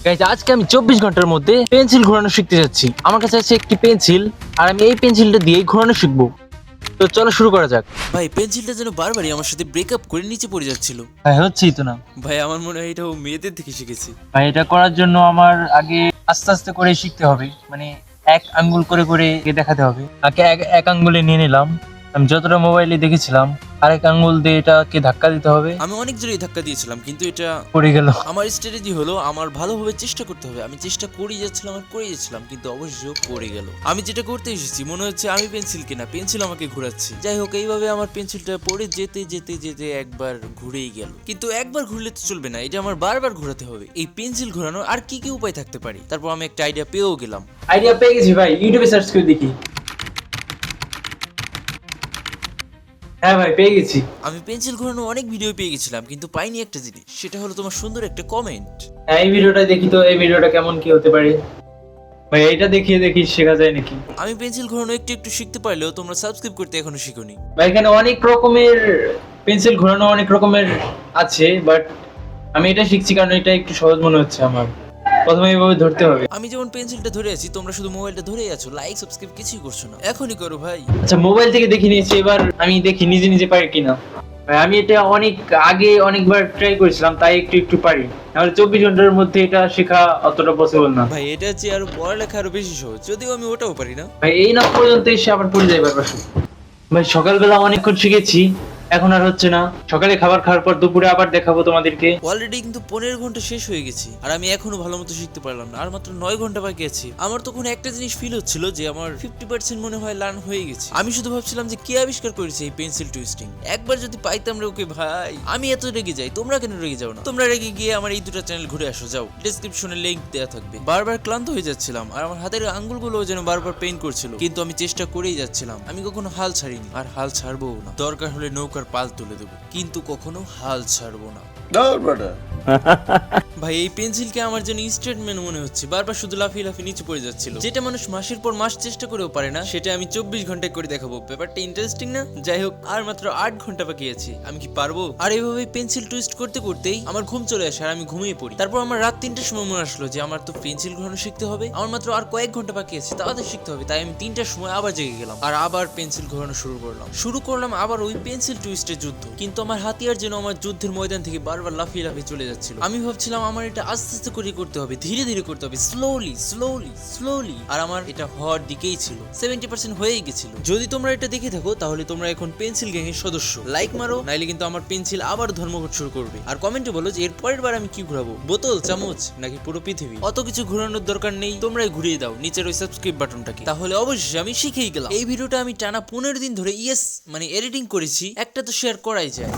Guys আজকে আমি 24 ঘন্টার মধ্যে পেন্সিল ঘোরানো শিখতে যাচ্ছি। আমার কাছে আছে একটি পেন্সিল আর আমি এই পেন্সিলটা দিয়েই ঘোরানো শিখবো। তো চলো শুরু করা যাক। ভাই পেন্সিলটা যেন বারবারই আমার সাথে ব্রেকআপ করে নিচে পড়ে যাচ্ছিল। হ্যাঁ হচ্ছেই তো না ভাই আমার মনে হয় এটা ও মেয়েদের থেকে শিখেছে। ভাই, এটা করার জন্য আমার আগে আস্তে আস্তে করে শিখতে হবে, মানে এক আঙ্গুল করে করে দেখাতে হবে। আগে এক আঙ্গুলে নিয়ে নিলাম, আমি যতটা মোবাইলে দেখেছিলাম। আরেক আঙ্গুল দিয়ে এটাকে ধাক্কা দিতে হবে। আমি অনেক জোরে ধাক্কা দিয়েছিলাম কিন্তু এটা পড়ে গেল। আমার স্ট্র্যাটেজি হলো আমার ভালোভাবে চেষ্টা করতে হবে। আমি চেষ্টা করেই যাচ্ছিলাম কিন্তু অবশ্যই পড়ে গেল। আমি যেটা করতে এসেছি মনে হচ্ছে আমি পেন্সিল কিনা, পেন্সিল আমাকে ঘোরাচ্ছি। যাই হোক, এইভাবে আমার পেন্সিলটা পড়ে যেতে যেতে যেতে একবার ঘুরেই গেল। কিন্তু একবার ঘুরলে তো চলবে না, এটা আমার বারবার ঘোরাতে হবে। এই পেন্সিল ঘোরানোর আর কি কি উপায় থাকতে পারে? তারপর আমি একটা আইডিয়া পেয়েও গেলাম। আইডিয়া পেয়ে গেছি ভাই, ইউটিউবে সার্চ করে দেখি। হ্যাঁ ভাই, পেয়ে গেছি। আমি পেন্সিল ঘোরানো অনেক ভিডিও পেয়ে গেছিলাম কিন্তু পাইনি একটা জিনিস, সেটা হলো তোমার সুন্দর একটা কমেন্ট। হ্যাঁ, এই ভিডিওটা দেখি তো, এই ভিডিওটা কেমন কি হতে পারে। ভাই এইটা দেখিয়ে দেখি শেখা যায় নাকি। আমি পেন্সিল ঘোরানো একটু একটু শিখতে পারলেও তোমরা সাবস্ক্রাইব করতে এখনো শিখোনি। ভাই এখানে অনেক রকমের পেন্সিল ঘোরানো অনেক রকমের আছে, বাট আমি এটা শিখছি কারণ এটা একটু সহজ মনে হচ্ছে আমার। প্রথমে এইভাবে ধরতে হবে। আমি যেমন পেন্সিলটা ধরে আছি, তোমরা শুধু মোবাইলটা ধরেই আছো, লাইক সাবস্ক্রাইব কিছুই করছো না। এখনই করো ভাই। আচ্ছা, মোবাইল থেকে দেখে নিয়েছি, এবার আমি দেখি নিজে নিজে পারি কিনা। ভাই আমি এটা অনেক আগে অনেকবার ট্রাই করেছিলাম, তাই একটু একটু পারি। তাহলে 24 ঘন্টার মধ্যে এটা শেখা অতটা পসিবল না। ভাই এটা হচ্ছে আরো পড়ালেখা আরো বেশি সহজ, যদিও আমি ওটাও পারি না। ভাই এই না পর্যন্ত এসে আবার পড়ে যাই বারবার। ভাই সকালবেলা অনেকক্ষণ শিখেছি, এখন আর হচ্ছে না। সকালে খাবার খাওয়ার পর দুপুরে আবার দেখাবো তোমাদেরকে। অলরেডি কিন্তু 15 ঘন্টা শেষ হয়ে গেছে আর আমি এখনো ভালো মতো শিখতে পারলাম না। আর মাত্র 9 ঘন্টা বাকি আছে। আমার তখন একটা জিনিস ফিল হচ্ছিল যে আমার 50% মনে হয় লার্ন হয়ে গেছে। আমি শুধু ভাবছিলাম যে কে আবিষ্কার করেছে এই পেন্সিল টুইস্টিং। একবার যদি পাইতাম রে ওকে ভাই। আমি এত রেগে যাই, তোমরা কেন রেগে যাও না? তোমরা রেগে গিয়ে আমার এই দুটো চ্যানেল ঘুরে আসো, যাও, ডেসক্রিপশনে লিংক দেওয়া থাকবে। বারবার ক্লান্ত হয়ে যাচ্ছিলাম আর আমার হাতের আঙ্গুলগুলো যেন বারবার পেইন করছিল, কিন্তু আমি চেষ্টা করেই যাচ্ছিলাম। আমি কখনো হাল ছাড়িনি আর হাল ছাড়বও না। দরকার হলে নৌকার পাল তুলে দেবো, কিন্তু কখনো হাল ছাড়বো না। ভাই এই পেন্সিলকে আমার জন্য স্টেটমেন্ট মনে হচ্ছে। বারবার শুধু লাফিয়ে লাফিয়ে নিচে পড়ে যাচ্ছিল। যেটা মানুষ মাসের পর মাস চেষ্টা করেও পারে না, সেটা আমি 24 ঘন্টায় করে দেখাবো। ব্যাপারটা ইন্টারেস্টিং না? যাই হোক, আর মাত্র 8 ঘন্টা বাকি আছে। আমি কি পারবো? আর এইভাবে পেন্সিল টুইস্ট করতে করতেই আমার ঘুম চলে আসে আর আমি ঘুমিয়ে পড়ি। তারপর আমার রাত 3টার সময় মনে আসলো যে আমার তো পেন্সিল ঘোরানো শিখতে হবে। আমার মাত্র আর কয়েক ঘন্টা বাকি আছে, তাড়াতাড়ি শিখতে হবে। তাই আমি 3টার সময় আবার জেগে গেলাম আর আবার পেন্সিল ঘোরানো শুরু করলাম আবার ওই পেন্সিল টুইস্টের যুদ্ধ। কিন্তু আমার হাতিয়ার যেন আমার যুদ্ধের ময়দান থেকে বারবার লাফিয়ে লাফিয়ে চলে যাচ্ছিল। আমি ভাবছিলাম আমার এটা আস্তে আস্তে করে করতে হবে, ধীরে ধীরে করতে হবে, স্লোলি। আর আমার এটা হওয়ার দিকেই ছিল, 70% হয়েই গেছিল। যদি তোমরা এটা দেখে থাকো তাহলে তোমরা এখন পেন্সিল গ্যাং এর সদস্য। লাইক মারো, নাইলে কিন্তু আমার পেন্সিল আবার ধর্মঘট শুরু করবে। আর কমেন্টে বলো যে এর পরের বার আমি কি ঘোরাবো, বোতল, চামচ নাকি পুরো পৃথিবী। অত কিছু ঘোরানোর দরকার নেই, তোমরাই ঘুরিয়ে দাও নিচের ওই সাবস্ক্রাইব বাটনটাকে, তাহলে অবশ্যই আমি শিখেই গেলাম। এই ভিডিওটা আমি টানা 15 দিন ধরে এডিটিং করেছি, একটা তো শেয়ার করাই যায়।